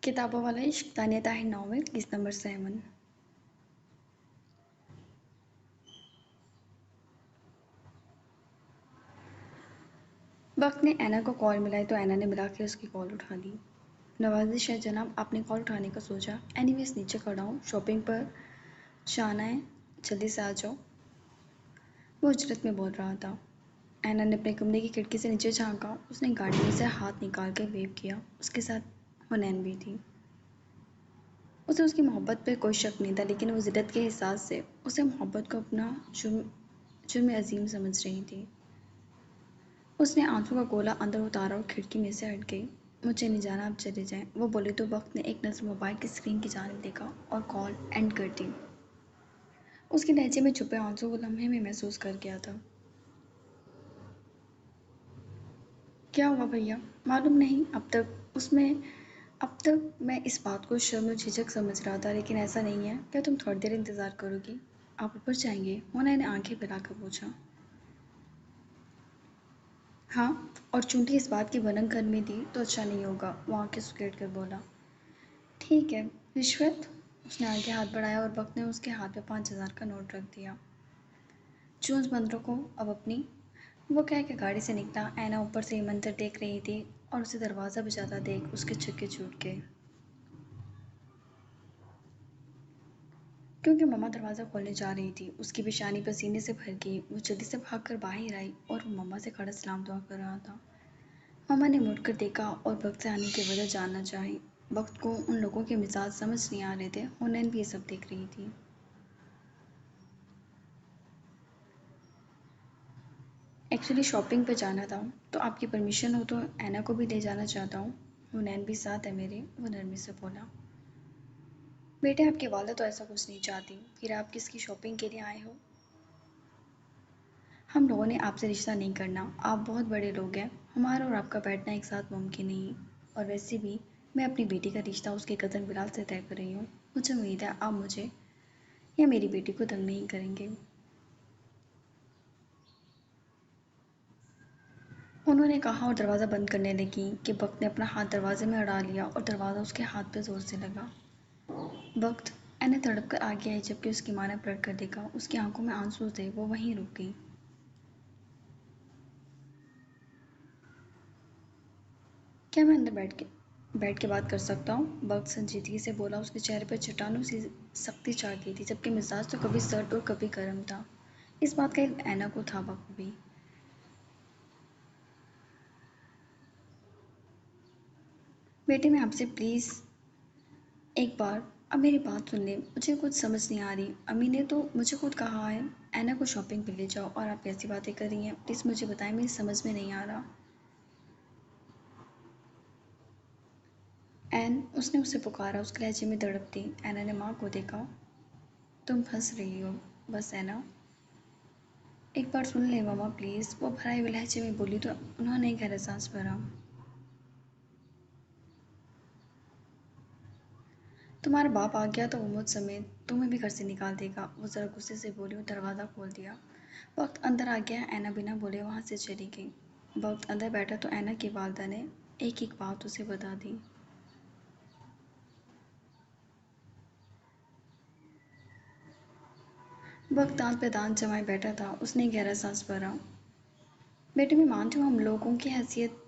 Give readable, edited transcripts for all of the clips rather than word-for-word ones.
किताबों वाला इश्क तानिया ताहिर नॉवेल किस नंबर 7। वक्त ने ऐना को कॉल मिलाई तो ऐना ने मिला के उसकी कॉल उठा ली। नवाजिश है जनाब, आपने कॉल उठाने का सोचा। एनीवेज नीचे खड़ा हूँ, शॉपिंग पर जाना है, जल्दी से आ जाओ, वो उजरत में बोल रहा था। ऐना ने अपने कमरे की खिड़की से नीचे झांका। उसने गाड़ी में से हाथ निकाल कर वेव किया। उसके साथ हुनैन भी थी। उसे उसकी मोहब्बत पर कोई शक नहीं था, लेकिन वो जिद्दत के एहसास से उसे मोहब्बत को अपना जुर्म अजीम समझ रही थी। उसने आंसू का गोला अंदर उतारा और खिड़की में से हट गई। मुझे नहीं जाना, आप चले जाएं, वो बोली तो वक्त ने एक नज़र मोबाइल की स्क्रीन की जानिब देखा और कॉल एंड कर दी। उसके लहजे में छुपे आंसू वो लम्हे में महसूस कर गया था। क्या हुआ भैया? मालूम नहीं। अब तक मैं इस बात को शर्म और झिझक समझ रहा था, लेकिन ऐसा नहीं है। क्या तुम थोड़ी देर इंतज़ार करोगी? आप ऊपर जाएंगे? मोना ने आंखें फैलाकर पूछा। हाँ, और चूंकि इस बात की भनक घर में दी तो अच्छा नहीं होगा, वो आंखें सुकेट कर बोला। ठीक है। रिश्वत? उसने आगे हाथ बढ़ाया और वक्त ने उसके हाथ में 5,000 का नोट रख दिया। चूंज बंद रखो अब अपनी। वो कह के गाड़ी से निकला। ऐना ऊपर से ये मंजर देख रही थी और उसे दरवाज़ा बजाता देख उसके छक्के छूट गए, क्योंकि मम्मा दरवाज़ा खोलने जा रही थी। उसकी पेशानी पसीने से भर गई। वो जल्दी से भाग कर बाहर आई और वो मम्मा से खड़ा सलाम दुआ कर रहा था। मम्मा ने मुड़कर देखा और वक्त से आने की वजह जानना चाही। वक्त को उन लोगों के मिजाज समझ नहीं आ रहे थे। हुनैन भी ये सब देख रही थी। एक्चुअली शॉपिंग पे जाना था, तो आपकी परमिशन हो तो ऐना को भी ले जाना चाहता हूँ। हुनैन भी साथ है मेरे, वो नरमी से बोला। बेटे, आपकी वाला तो ऐसा कुछ नहीं चाहती, फिर आप किसकी शॉपिंग के लिए आए हो? हम लोगों ने आपसे रिश्ता नहीं करना। आप बहुत बड़े लोग हैं। हमारा और आपका बैठना एक साथ मुमकिन नहीं। और वैसे भी मैं अपनी बेटी का रिश्ता उसके कज़न बिलाल से तय कर रही हूँ। मुझे उम्मीद है आप मुझे या मेरी बेटी को तंग नहीं करेंगे। उन्होंने कहा और दरवाज़ा बंद करने लगी कि वक्त ने अपना हाथ दरवाजे में अड़ा लिया और दरवाज़ा उसके हाथ पे ज़ोर से लगा। वक्त एने तड़प कर आगे आई, जबकि उसकी माँ ने पलट कर देखा। उसकी आंखों में आंसू थे। वो वहीं रुक गई। क्या मैं अंदर बैठ के बात कर सकता हूँ? वक्त संजीदगी से बोला। उसके चेहरे पर चट्टानों सी सख्ती छा गई थी, जबकि मिजाज तो कभी सर्द और कभी गर्म था। इस बात का इल्म ऐना को था बखूबी। बेटे, मैं आपसे प्लीज़ एक बार अब मेरी बात सुन ले। मुझे कुछ समझ नहीं आ रही। अम्मी ने तो मुझे खुद कहा है ऐना को शॉपिंग पे ले जाओ, और आप कैसी बातें कर रही हैं? प्लीज़ मुझे बताएं, मेरी समझ में नहीं आ रहा। एन, उसने उसे पुकारा। उसके लहजे में तड़प थी। ऐना ने माँ को देखा। तुम फंस रही हो बस ऐना। एक बार सुन ले मामा प्लीज़, वो भराए हुए लहजे में बोली तो उन्होंने गहरा सांस भरा। तुम्हारा बाप आ गया तो वो मुझ समेत तुम्हें भी घर से निकाल देगा, वो ज़रा गुस्से से बोली और दरवाज़ा खोल दिया। वक्त अंदर आ गया। ऐना बिना बोले वहाँ से चली गई। वक्त अंदर बैठा तो ऐना की वालदा ने एक एक बात उसे बता दी। वक्त दांत पे दांत जमाए बैठा था। उसने गहरा सांस भरा। बेटे, मैं मानती हूँ हम लोगों की हैसियत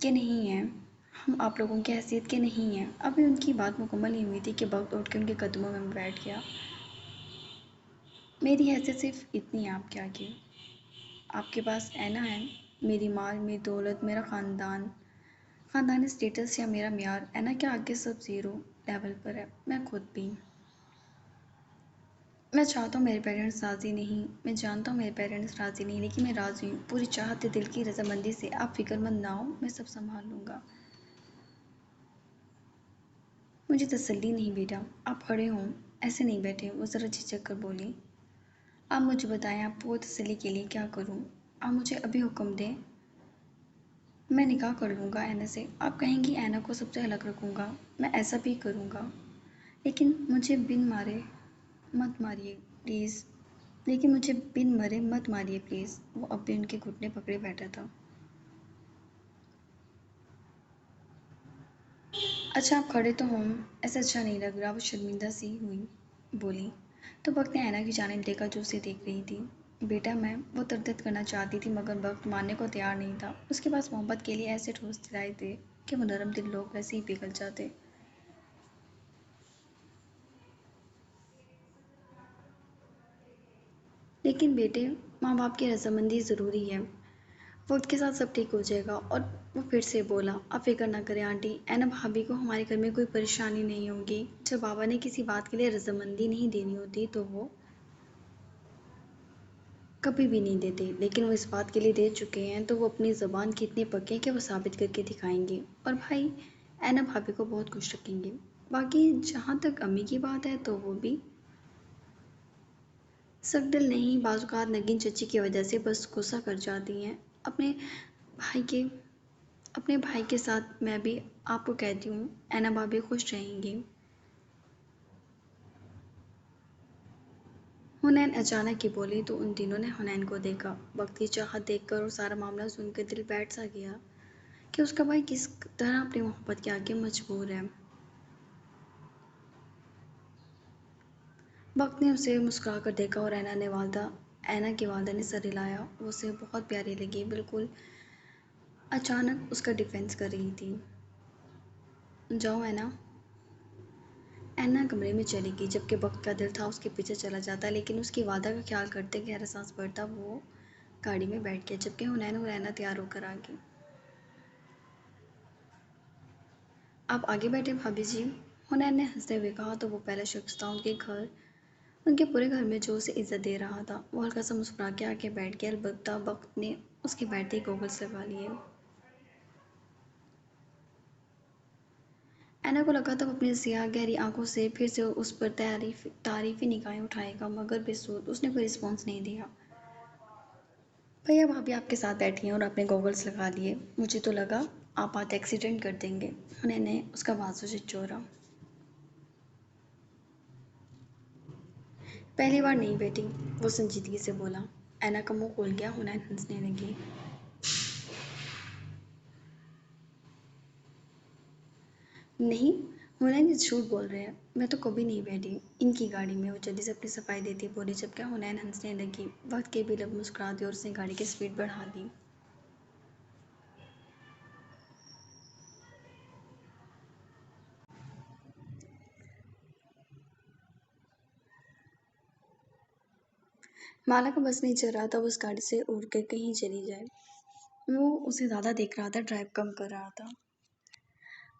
के नहीं हैं। हम आप लोगों की हैसियत के नहीं हैं। अभी उनकी बात मुकम्मल नहीं हुई थी कि वक्त उठ के उनके कदमों में बैठ गया। मेरी हैसियत सिर्फ इतनी है आपके आगे। आपके पास ऐना है, मेरी माल, मेरी दौलत, मेरा ख़ानदानी स्टेटस या मेरा म्यार ऐना के आगे सब ज़ीरो लेवल पर है। मैं खुद भी। मैं चाहता हूँ मेरे पेरेंट्स राज़ी नहीं, मैं जानता हूँ मेरे पेरेंट्स राज़ी नहीं, लेकिन मैं राज़ी हूँ पूरी चाहते दिल की रजामंदी से। आप फिक्रमंद ना हो, मैं सब संभाल लूँगा। मुझे तसल्ली नहीं बेटा। आप खड़े हों, ऐसे नहीं बैठे, वो ज़रा झिझक कर बोली। आप मुझे बताएं, आपको तसल्ली के लिए क्या करूं? आप मुझे अभी हुक्म दें, मैं निकाह कर लूँगा ऐना से। आप कहेंगी ऐना को सबसे अलग रखूँगा, मैं ऐसा भी करूँगा। लेकिन मुझे बिन मारे मत मारिए प्लीज़। लेकिन मुझे बिन मरे मत मारिए प्लीज़। वो अब भी उनके घुटने पकड़े बैठा था। अच्छा आप खड़े तो हों, ऐसा अच्छा नहीं लग रहा। वो शर्मिंदा सी हुई बोली। तो वक्त ने ऐना की जानिब देखा जो उसे देख रही थी। बेटा मैं वो तरदद करना चाहती थी मगर वक्त मानने को तैयार नहीं था। उसके पास मोहब्बत के लिए ऐसे ठोस दिलाए थे कि वो नरम दिल लोग वैसे ही पिघल जाते। लेकिन बेटे, माँ बाप की रजामंदी ज़रूरी है। वक्त के साथ सब ठीक हो जाएगा। और वो फिर से बोला, आप फिक्र ना करें आंटी, ऐना भाभी को हमारे घर में कोई परेशानी नहीं होगी। जब बाबा ने किसी बात के लिए रजामंदी नहीं देनी होती तो वो कभी भी नहीं देते, लेकिन वो इस बात के लिए दे चुके हैं तो वो अपनी ज़बान की इतने पक्के हैं कि वो साबित करके दिखाएंगे। और भाई, ऐना भाभी को बहुत खुश रखेंगे। बाकी जहाँ तक अम्मी की बात है तो वो भी सकदिल नहीं, बाज़-औक़ात नगीन चची की वजह से बस गुस्सा कर जाती हैं। भाई के अपने भाई के साथ मैं भी आपको कहती हूँ, ऐना भाभी खुश रहेंगी। हुनैन अचानक ही बोली तो उन तीनों ने हुनैन को देखा। वक्त की चाहत देखकर और सारा मामला सुनकर दिल बैठ सा गया कि उसका भाई किस तरह अपनी मोहब्बत के आगे मजबूर है। वक्त ने उसे मुस्कुरा कर देखा और ऐना की वालदा ने सर हिलाया। वो उसे बहुत प्यारी लगी, बिल्कुल अचानक उसका डिफेंस कर रही थी। जाओ ऐना। ऐना कमरे में चली गई, जबकि वक्त का दिल था उसके पीछे चला जाता, लेकिन उसकी वादा का ख्याल करते गहरा सांस भरता वो गाड़ी में बैठ गया, जबकि हुनैन और ऐना तैयार होकर आ गई। आप आगे बैठे भाभी जी। हुनैन ने हंसते हुए कहा तो वो पहला शख्स था उनके पूरे घर में जो उसे इज्जत दे रहा था। वो हल्का सा मुस्कुरा के आके बैठ गया, अलबत्ता वक्त ने उसके बैठते ही गॉगल्स लगा लिए। ऐना को लगा था वो अपनी सियाह गहरी आंखों से फिर से उस पर तारीफी निगाहें उठाएगा, मगर बेसुध उसने कोई रिस्पॉन्स नहीं दिया। भैया भाभी आपके साथ बैठी हैं और आपने गॉगल्स लगा लिए, मुझे तो लगा आप बात एक्सीडेंट कर देंगे। उन्होंने उसका बाजू से छोड़ा। पहली बार नहीं बेटी, वो संजीदगी से बोला। ऐना का मुंह खुल गया। हुनैन हंसने लगी। नहीं, हुनैन ये झूठ बोल रहे हैं, मैं तो कभी नहीं बैठी इनकी गाड़ी में। वो जल्दी से अपनी सफाई देती बोली, जब क्या हुनैन हंसने लगी। वक्त के भी लब मुस्कुरा दी और उसने गाड़ी की स्पीड बढ़ा दी। माला का बस नहीं चल रहा था वो उस गाड़ी से उड़ कर कहीं चली जाए। वो उसे ज़्यादा देख रहा था, ड्राइव कम कर रहा था।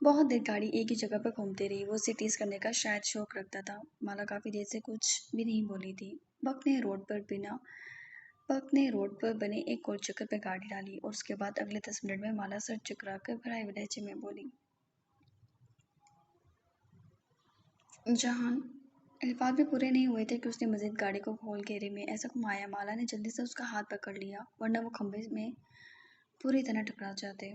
बहुत देर गाड़ी एक ही जगह पर घूमती रही। वो उसे टीज करने का शायद शौक रखता था। माला काफी देर से कुछ भी नहीं बोली थी। वक्त ने रोड पर बिना वक्त ने रोड पर बने एक गोल चक्कर पर गाड़ी डाली और उसके बाद अगले 10 मिनट में माला सर चकरा कर भराए लहजे में बोली, जहान। अल्फाज भी पूरे नहीं हुए थे कि उसने मजीद गाड़ी को गोल घेरे में ऐसा घुमाया। माला ने जल्दी से उसका हाथ पकड़ लिया, वरना वो खंभे में पूरी तरह टकरा जाते।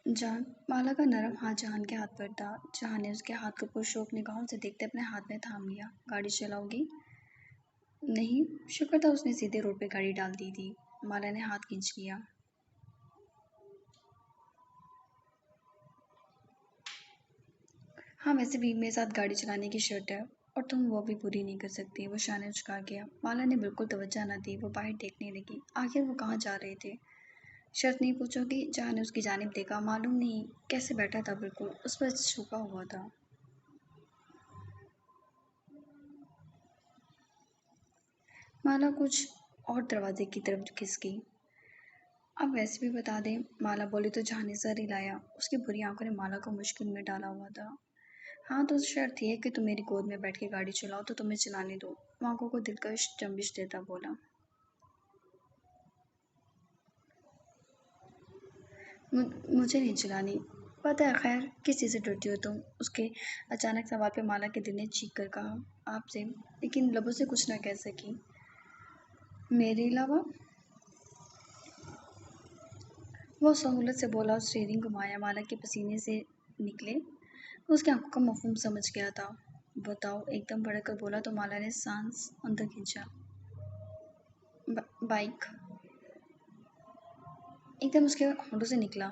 जान। माला का नरम हाथ जहान के हाथ पर था। जहान ने उसके हाथ को पुरशौक निगाहों से देखते अपने हाथ में थाम लिया। गाड़ी चलाओगी? नहीं। शुक्र था उसने सीधे रोड पे गाड़ी डाल दी थी। माला ने हाथ खींच लिया। हाँ, वैसे भी मेरे साथ गाड़ी चलाने की शर्त है और तुम वो भी पूरी नहीं कर सकती। वो शाने झुका गया। माला ने बिल्कुल तवज्जो न दी। वो बाहर देखने लगी। आखिर वो कहाँ जा रहे थे? शर्त नहीं पूछोगी? जहान ने उसकी जानिब देखा। मालूम नहीं कैसे बैठा था, बिल्कुल उस पर झुका हुआ था। माला कुछ और दरवाजे की तरफ खिसकी। अब वैसे भी बता दें, माला बोली तो जहां ने सर हिलाया। उसकी बुरी आंखों ने माला को मुश्किल में डाला हुआ था। हाँ तो शर्त थी कि तुम मेरी गोद में बैठ के गाड़ी चलाओ तो तुम्हें चलाने दो। वो आंखों को दिलकश जंबिश देता बोला। मुझे नहीं चलानी। पता है, खैर किस चीज़ से डरती हो तुम? उसके अचानक सवाल पे माला के दिल ने चीख कर कहा, आपसे। लेकिन लबों से कुछ ना कह सकी। मेरे अलावा? वो सहूलत से बोला और स्टीयरिंग घुमाया। माला के पसीने से निकले। उसकी आंखों का मफहूम समझ गया था। बताओ, एकदम भड़क कर बोला तो माला ने सांस अंदर खींचा। बाइक। एकदम उसके होंठों से निकला।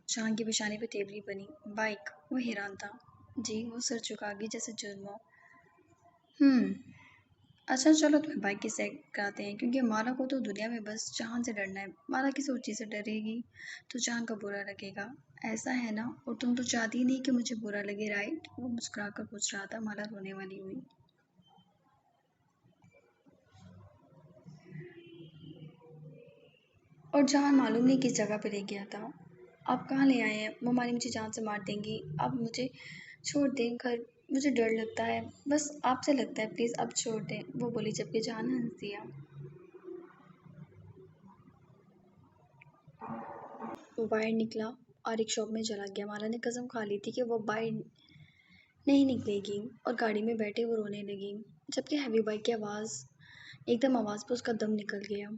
शान की पेशानी पे तेवरी बनी। बाइक, वो हैरान था। जी, वो सर झुका गई जैसे जुर्म हो। हम्म, अच्छा चलो तुम्हें बाइक की सैर कराते हैं क्योंकि माला को तो दुनिया में बस चांद से डरना है। माला किसी और चीज़ से डरेगी तो चांद का बुरा लगेगा। ऐसा है ना? और तुम तो चाहती ही नहीं कि मुझे बुरा लगे, राइट? वो मुस्कुराकर पूछ रहा था। माला रोने वाली हुई। और जहान मालूम नहीं किस जगह पे ले गया था। आप कहाँ ले आए हैं? वो माली मुझे जान से मार देंगी। आप मुझे छोड़ दें, घर मुझे डर लगता है। बस आपसे लगता है, प्लीज़ अब छोड़ दें, वो बोली जबकि जहान हंस दिया। वो बाहर निकला और एक शॉप में चला गया। माला ने कसम खा ली थी कि वो बाहर नहीं निकलेगी और गाड़ी में बैठे वो रोने लगी जबकि हैवी बाइक की एकदम आवाज़ पर उसका दम निकल गया।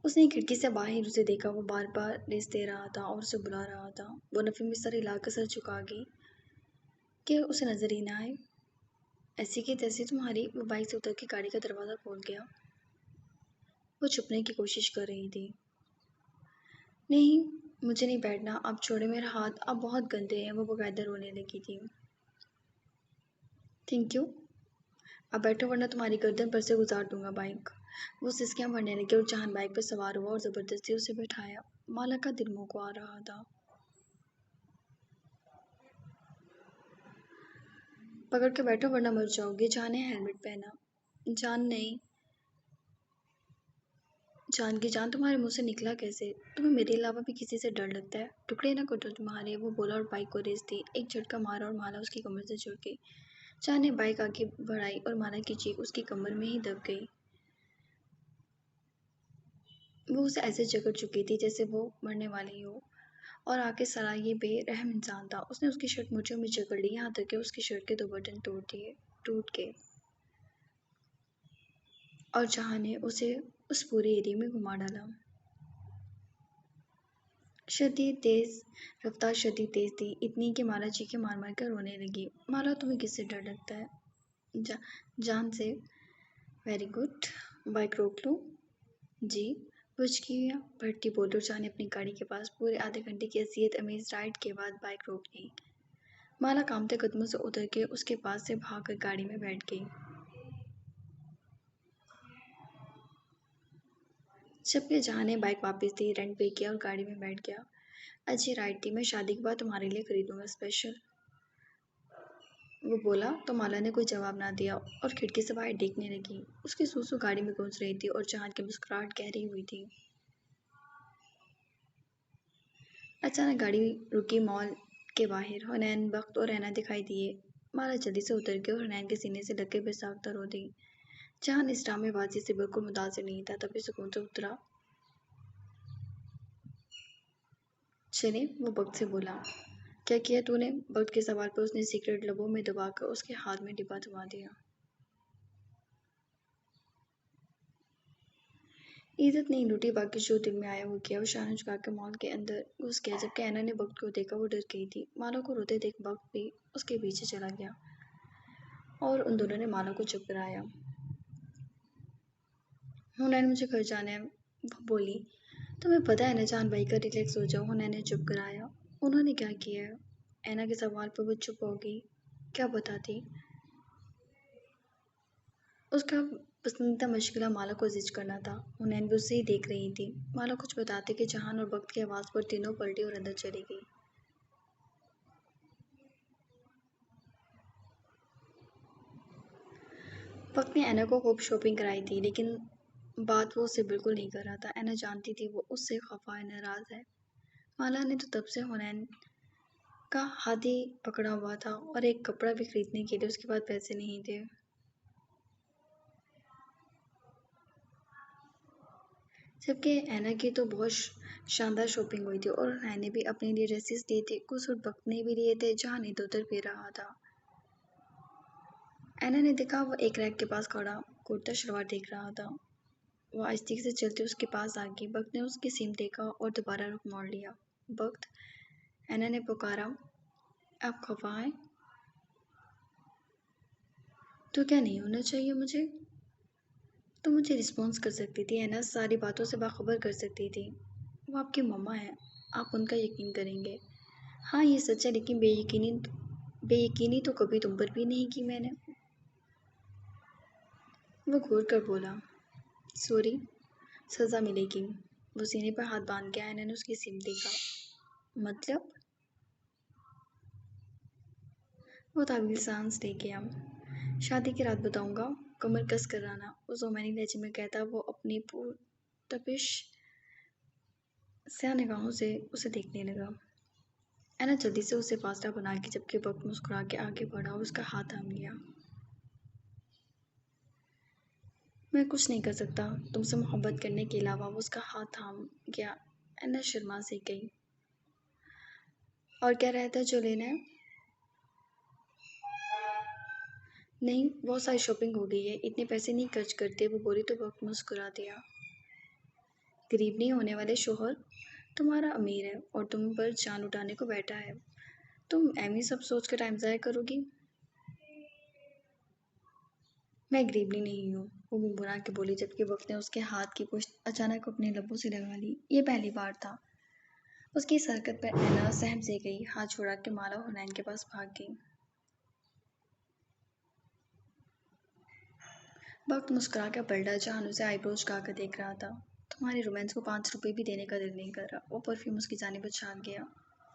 उसने खिड़की से बाहर उसे देखा। वो बार बार रेस दे रहा था और उसे बुला रहा था। वो नफी में सर हिलाकर सर झुका गई कि उसे नजर ही ना आए। ऐसी की तैसी तुम्हारी। वो बाइक से उतर के गाड़ी का दरवाज़ा खोल गया। वो छुपने की कोशिश कर रही थी। नहीं, मुझे नहीं बैठना, आप छोड़े मेरा हाथ, आप बहुत गंदे हैं। वो बकायदा रोने लगी थी। Thank you. अब बैठो वरना तुम्हारी गर्दन पर से गुजार दूंगा बाइक। वो सिसकियां भरने लगी और चाहन बाइक पर सवार हुआ और जबरदस्ती उसे बैठाया। माला का दिल मुंह को आ रहा था। पकड़ के बैठो वरना मर जाओगे। जान ने हेलमेट पहना। जान नहीं। जान की जान तुम्हारे मुंह से निकला कैसे? तुम्हें मेरे अलावा भी किसी से डर लगता है? टुकड़े ना कटो तुम्हारे। वो बोला और बाइक को रेस दी। एक झटका मारा और माला उसकी कमर से जुड़ गई। जान ने बाइक आगे बढ़ाई और माला की चीख उसकी कमर में ही दब गई। वो उसे ऐसे जकड़ चुकी थी जैसे वो मरने वाली हो। और आगे साला ये बेरहम इंसान था। उसने उसकी शर्ट मुठ्ठियों में जकड़ ली, यहाँ तक कि उसकी शर्ट के 2 बटन टूट के। और जहाँ ने उसे उस पूरे एरिया में घुमा डाला। शदीद तेज थी, इतनी कि माला चीखें मार मार कर रोने लगी। माला तुम्हें किससे डर लगता है? जा, जान से। Very good. बाइक रोक लो। जी। कुछ किया भट्टी बोलो। जाने अपनी गाड़ी के पास पूरे आधे घंटे की अजियत अमेज राइड के बाद बाइक रोक ली। माला कांपते कदमों से उतर के उसके पास से भागकर गाड़ी में बैठ गई। जबकि जहाँ ने बाइक वापस दी, रेंट पे किया और गाड़ी में बैठ गया। अच्छी राइड थी, मैं शादी के बाद तुम्हारे लिए खरीदूंगा स्पेशल। वो बोला तो माला ने कोई जवाब ना दिया और खिड़की से बाहर देखने लगी। उसकी सूसू गाड़ी में गूंज रही थी और जहान की मुस्कुराहट गहरी हुई थी। अचानक गाड़ी रुकी मॉल के बाहर। हुनैन, बख्त और रहना दिखाई दिए। माला जल्दी से उतर गई और हुनैन के सीने से लग के बेसाख्ता रो दी। जहान इस ड्रामेबाजी से बिल्कुल मुतासिर नहीं था, तभी सुकून से उतरा। चले, वो बख्त से बोला। क्या किया तूने? बख्त के सवाल पर उसने सिगरेट लबों में दबाकर उसके हाथ में डिब्बा थमा दिया। इज्जत नहीं लूटी, बाकी जो दिल में आया वो किया। वो शान झुका के मॉल के अंदर घुस गया। जबकि ऐना ने बख्त को देखा, वो डर गई थी। माला को रोते देख बख्त भी उसके पीछे चला गया और उन दोनों ने माला को चुप कराया। हुनैन, मुझे घर जाना है, वो बोली। तुम्हें पता है ना जान भाई का, रिलैक्स हो जाओ। हुनैन ने चुप कराया। उन्होंने क्या किया है? ऐना के सवाल पर वो चुप हो गई। क्या बताती? उसका पसंदीदा मशगला माला को जिज करना था। हुनैन भी उसे ही देख रही थी। माला कुछ बताते कि जहान और वक्त की आवाज़ पर तीनों पलटी और अंदर चली गई। वक्त ने ऐना को खूब शॉपिंग कराई थी, लेकिन बात वो उससे बिल्कुल नहीं कर रहा था। ऐना जानती थी वो उससे खफा है, नाराज़ है। माला ने तो तब से हुनैन का हाथ ही पकड़ा हुआ था और एक कपड़ा भी खरीदने के लिए उसके पास पैसे नहीं थे। जबकि ऐना की तो बहुत शानदार शॉपिंग हुई थी और हुनैन ने भी अपने लिए ड्रेसेस लिए थे। कुछ सूट वक्त ने भी लिए थे। जहाँ इधर उधर फिर रहा था। ऐना ने देखा वो एक रैक के पास खड़ा कुर्ता शलवार देख रहा था। वो आहिस्ते से चलते उसके पास आ गई। वक्त ने उसकी सीम देखा और दोबारा रुख मोड़ लिया। वक्त, ऐना ने पुकारा, आप खफा हैं? तो क्या नहीं होना चाहिए मुझे? तो मुझे रिस्पॉन्स कर सकती थी, ऐना सारी बातों से बाखबर कर सकती थी। वो आपकी मम्मा है, आप उनका यकीन करेंगे। हाँ ये सच है, लेकिन बेयकीनी तो कभी तुम पर भी नहीं की मैंने। वो घूर कर बोला, सॉरी, सज़ा मिलेगी। वो सीने पर हाथ बांध के आयना ने उसकी सिम देखा। मतलब? वो तावील सांस ले गया। शादी की रात बताऊंगा, कमर कस कर आना, उस ओमानी लहजे में कहता वो अपनी तपिश स्या निगाहों से उसे देखने लगा। ऐना जल्दी से उसे फासला बना के जबकि वक्त मुस्कुरा के आगे बढ़ा और उसका हाथ थाम लिया। मैं कुछ नहीं कर सकता तुमसे मोहब्बत करने के अलावा। वो उसका हाथ थाम गया। ऐना शर्मा से गई। और क्या रहता है जो लेना है? नहीं, बहुत सारी शॉपिंग हो गई है, इतने पैसे नहीं खर्च करते, वो बोली तो वक्त मुस्कुरा दिया। गरीब नहीं होने वाले शोहर तुम्हारा अमीर है और तुम पर जान उठाने को बैठा है। तुम एमी सब सोच कर टाइम ज़ाया करोगी? मैं गरीबनी नहीं हूँ, वो मुंमुरा के बोली जबकि वक्त ने उसके हाथ की पुश्त अचानक अपने लबों से लगा ली। ये पहली बार था। उसकी इस हरकत पर ऐना सहम से गई। हाथ छोड़ा के माला हुनैन के पास भाग गई। वक्त मुस्कुरा कर पलटा। जहान उसे आईब्रोज का कर देख रहा था। तुम्हारे रोमांस को 5 रुपए भी देने का दिल नहीं कर रहा। वो परफ्यूम उसकी जानिब छाग गया।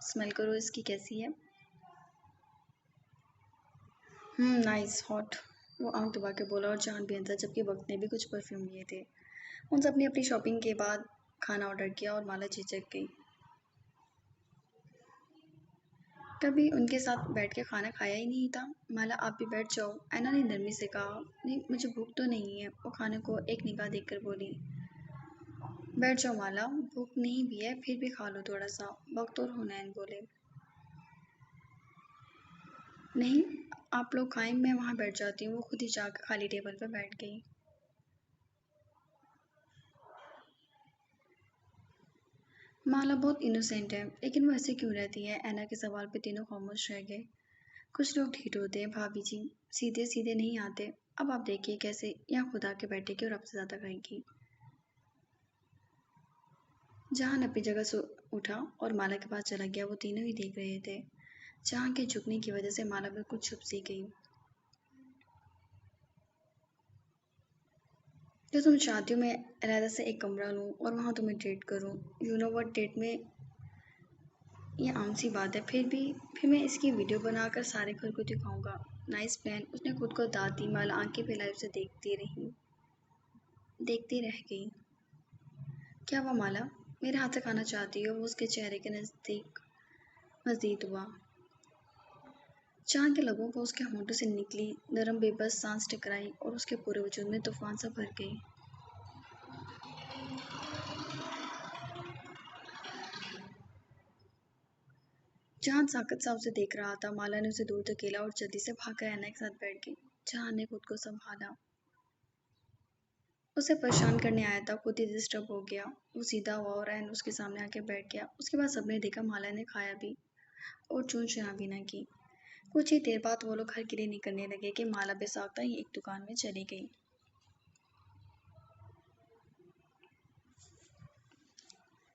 स्मेल करो इसकी, कैसी है? Nice hot. वो आंख दबा के बोला और जहान भी अंदर, जबकि वक्त ने भी कुछ परफ्यूम लिए थे। उन सब ने अपनी शॉपिंग के बाद खाना ऑर्डर किया और माला झिझक गई। कभी उनके साथ बैठ के खाना खाया ही नहीं था। माला आप भी बैठ जाओ, ऐना ने नरमी से कहा। नहीं, मुझे भूख तो नहीं है, वो खाने को एक निगाह देखकर बोली। बैठ जाओ माला, भूख नहीं भी है फिर भी खा लो थोड़ा सा, वक्त और हुनैन बोले। नहीं, आप लोग खाएं, मैं वहाँ बैठ जाती हूँ। वो खुद ही जाकर खाली टेबल पर बैठ गई। माला बहुत इनोसेंट है, लेकिन वो ऐसे क्यों रहती है? ऐना के सवाल पे तीनों खामोश रह गए। कुछ लोग ढीठ होते हैं भाभी जी, सीधे सीधे नहीं आते। अब आप देखिए कैसे यहाँ खुदा के बैठेगी और आपसे ज़्यादा खाएगी। जहान अपनी जगह से उठा और माला के पास चला गया। वो तीनों ही देख रहे थे। जहां के झुकने की वजह से माला बिल्कुल छुप सी गई। तो तुम चाहती हो मैं अलहदा से एक कमरा लूँ और वहाँ तुम्हें डेट करूँ? यू नो व्हाट, डेट में ये आम सी बात है। फिर मैं इसकी वीडियो बनाकर सारे घर को दिखाऊंगा। Nice plan. उसने खुद को दाद दी। माला आंखें फैलाए उसे देखती रह गई। क्या हुआ माला, मेरे हाथ से खाना चाहती हो? वो उसके चेहरे के नज़दीक मज़ीद हुआ। चांद के लबों पर उसके होंठों से निकली नरम बेबस सांस टकराई और उसके पूरे वजूद में तूफान सा भर गई। चांद साकत सा उसे देख रहा था। माला ने उसे दूर धकेला और जल्दी से भागकर ऐना के साथ बैठ गई। चांद ने खुद को संभाला। उसे परेशान करने आया था, खुद ही डिस्टर्ब हो गया। वो सीधा हुआ और ऐन उसके सामने आके बैठ गया। उसके बाद सबने देखा माला ने खाया भी और चून चुना भी न की। कुछ ही देर बाद वो लोग घर के लिए निकलने लगे कि माला बेसाख्ता ही एक दुकान में चली गई।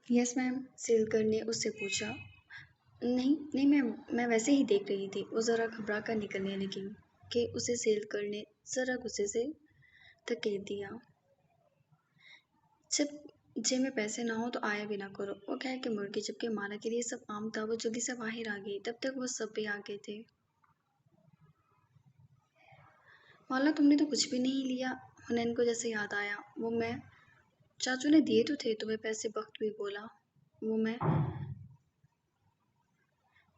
यस मैम, सेलकर ने उससे पूछा। नहीं नहीं मैम, मैं वैसे ही देख रही थी। वो ज़रा घबरा कर निकलने लगी कि उसे सेलकर ने ज़रा गुस्से से धकेल दिया। जब जेब में पैसे ना हो तो आया भी ना करो, वो कह के मुड़ गई। जबकि माला के लिए सब आम था। वो जल्दी से बाहर आ गई। तब तक वो सब भी आ गए थे। माला तुमने तो कुछ भी नहीं लिया। हुनैन को जैसे याद आया। वो मैं चाचू ने दिए तो थे तुम्हें पैसे, वक्त भी बोला। वो मैं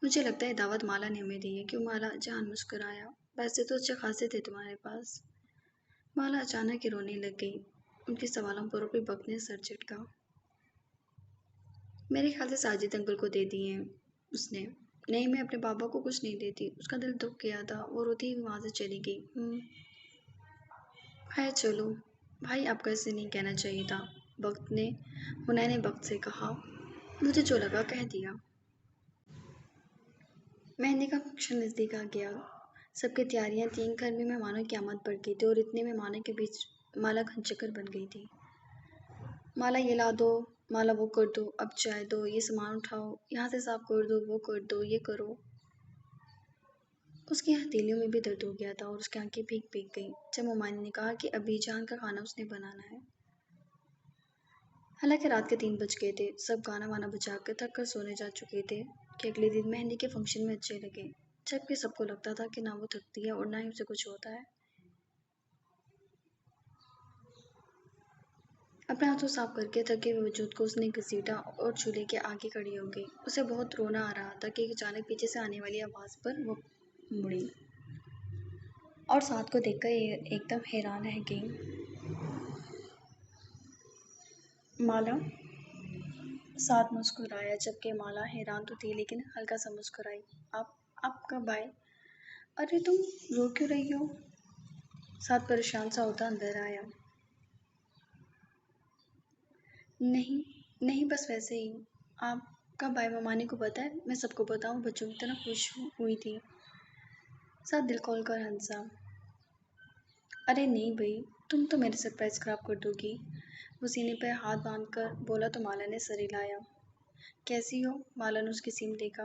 मुझे लगता है दावत माला ने हमें दी है। क्यों माला? जहान मुस्कुराया। पैसे तो अच्छे खासे थे तुम्हारे पास। माला अचानक ही रोने लग गई। उनके सवालों पर भी वक्त ने सर झटका। मेरे ख्याल से साजिद अंकल को दे दिए हैं उसने। नहीं, मैं अपने पापा को कुछ नहीं देती। उसका दिल दुख गया था। वो रोती हुई वहाँ से चली गई। खैर चलो भाई, आपको ऐसे नहीं कहना चाहिए था, वक्त ने हुनैन ने वक्त से कहा। मुझे जो लगा कह दिया। मेहंदी का फंक्शन नज़दीक आ गया। सबकी तैयारियां थीं। घर में मेहमानों की आमद बढ़ गई थी और इतने मेहमानों के बीच माला घनचक्कर बन गई थी। माला ये ला दो, माला वो कर दो, अब चाय दो, ये सामान उठाओ, यहाँ से साफ कर दो, वो कर दो, ये करो। उसकी हथेलियों में भी दर्द हो गया था और उसकी आंखें भीग भीग गईं जब मोमानी ने कहा कि अभी जान का खाना उसने बनाना है। हालांकि रात के 3 बज गए थे, सब गाना वाना बजा कर थक कर सोने जा चुके थे कि अगले दिन मेहंदी के फंक्शन में अच्छे लगे, जबकि सबको लगता था कि ना वो थकती है और ना ही उसे कुछ होता है। अपने हाथों साफ करके थके हुए वजूद को उसने घसीटा और चूल्हे के आगे खड़ी हो गई। उसे बहुत रोना आ रहा था कि अचानक पीछे से आने वाली आवाज़ पर वो मुड़ी और साथ को देखकर एकदम हैरान रह गई। माला। साथ मुस्कुराया, जबकि माला हैरान तो थी लेकिन हल्का सा मुस्कुराई। आप कब आए? अरे तुम रो क्यों रही हो? साथ परेशान सा होता अंदर आया। नहीं, नहीं बस वैसे ही। आप कब आए? ममानी को पता है? मैं सबको बताऊं? बच्चों की तरह खुश हुई थी। साथ दिल खोल कर हंसा। अरे नहीं भई, तुम तो मेरे सरप्राइज़ खराब कर दोगी। वो सीने पर हाथ बांधकर बोला तो माला ने सर हिलाया। कैसी हो? माला ने उसकी सीम देखा।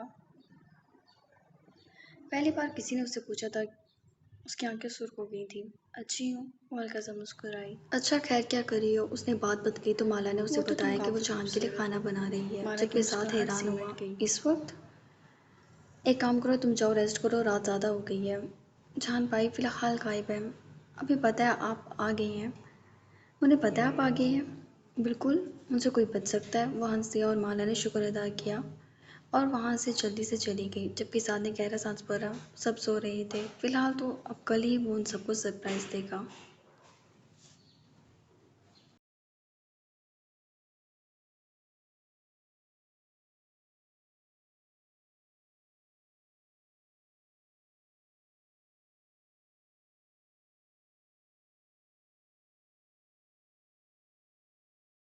पहली बार किसी ने उससे पूछा था। उसकी आंखें सुर्ख हो गई थी। अच्छी हूँ, वो हल्का सा मुस्कुराई। अच्छा खैर क्या कर रही हो? उसने बात बतकी तो माला ने उसे बताया कि वो चांद के लिए खाना बना रही है, जबकि साथ हैरान हुआ। इस वक्त? एक काम करो, तुम जाओ रेस्ट करो, रात ज़्यादा हो गई है। जान भाई फ़िलहाल गायब है। अभी पता है आप आ गई हैं। उन्हें पता है आप आ गई हैं? बिल्कुल, मुझसे कोई बच सकता है। वो हंस दिया और माला ने शुक्र अदा किया और वहाँ से जल्दी से चली गई, जबकि साथ ने गहरा सांस भरा। सब सो रहे थे। फिलहाल तो अब कल ही वो उन सबको सरप्राइज़ देगा।